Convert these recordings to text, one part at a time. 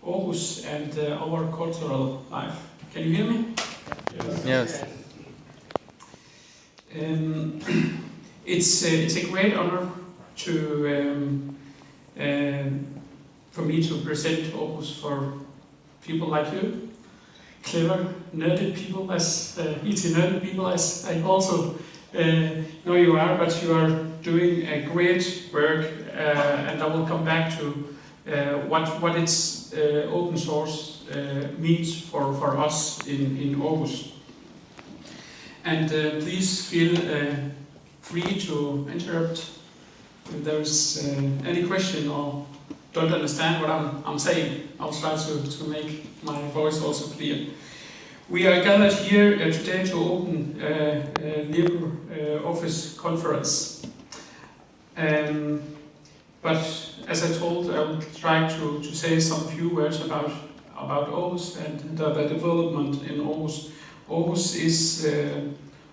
Aarhus and our cultural life. Can you hear me? Yes. It's a great honor for me to present Aarhus for people like you, clever, nerded people, as IT nerded people, as I also know you are, but you are doing a great work, and I will come back to what its open source means for us in Aarhus. And please feel free to interrupt if there's any question or don't understand what I'm saying. I'll try to make my voice also clear. We are gathered here today to open LibreOffice conference. But as I told, I will try to say some few words about Aarhus and the development in Aarhus. Aarhus is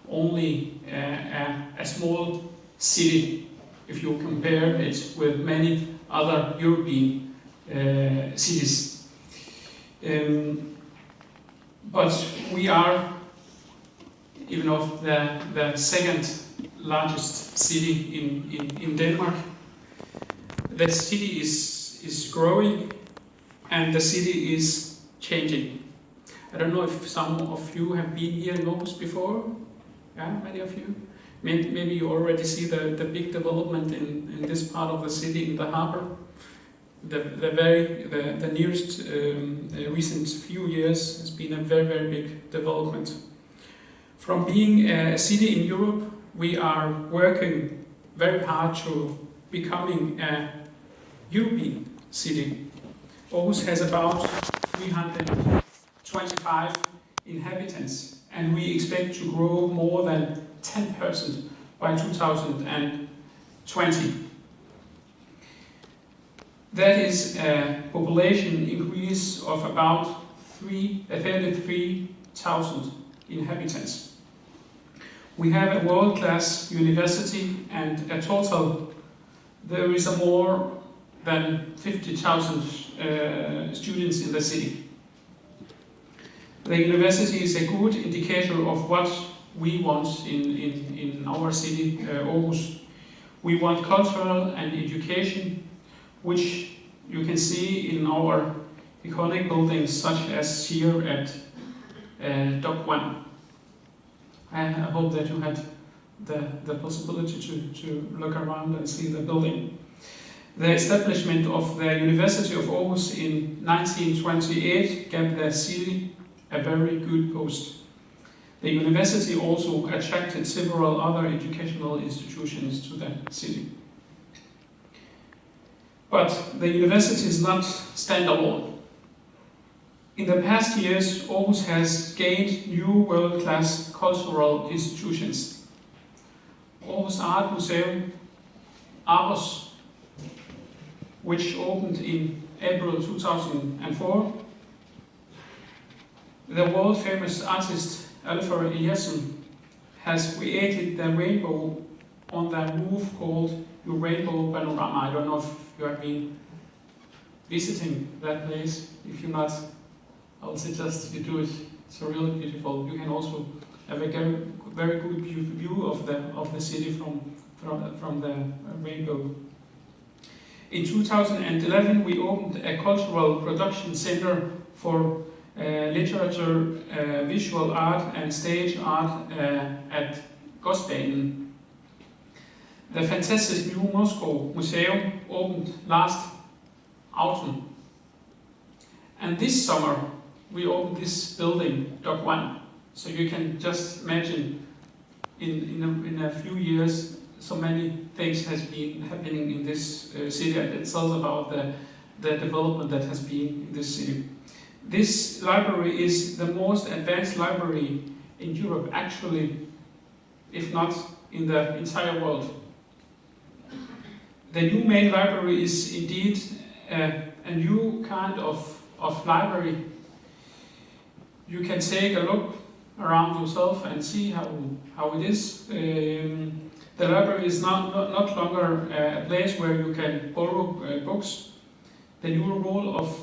only a small city if you compare it with many other European cities. But we are, even of the second largest city in Denmark. The city is growing and the city is changing. I don't know if some of you have been here in Aarhus before. Yeah, many of you. Maybe you already see the big development in this part of the city, in the harbor. The nearest recent few years has been a very big development. From being a city in Europe, we are working very hard to becoming a European city. Aarhus has about 325 inhabitants, and we expect to grow more than 10% by 2020. That is a population increase of about 33,000 inhabitants. We have a world-class university, and a total there is more than 50,000 students in the city. The university is a good indicator of what we want in our city, Aarhus. We want cultural and education, which you can see in our iconic buildings, such as here at Dock 1. I hope that you had the possibility to look around and see the building. The establishment of the University of Aarhus in 1928 gave the city a very good boost. The university also attracted several other educational institutions to the city. But the university is not standalone. In the past years, Aarhus has gained new world-class cultural institutions. Aarhus Art Museum, Aarhus, which opened in April 2004. The world-famous artist Alfred Eliasson has created the rainbow on the roof called your Rainbow Panorama. I don't know if you have been visiting that place. If you're not, I would suggest you do it. It's really beautiful. You can also have a very good view of the city from the rainbow. In 2011, we opened a cultural production center for literature, visual art and stage art at Godsbanen. The fantastic new Moscow Museum opened last autumn. And this summer we opened this building, Dock 1. So you can just imagine in a few years so many things has been happening in this city. It tells about the development that has been in this city. This library is the most advanced library in Europe, actually, if not in the entire world. The new main library is indeed a new kind of library. You can take a look around yourself and see how it is. The library is not longer a place where you can borrow books. The new role of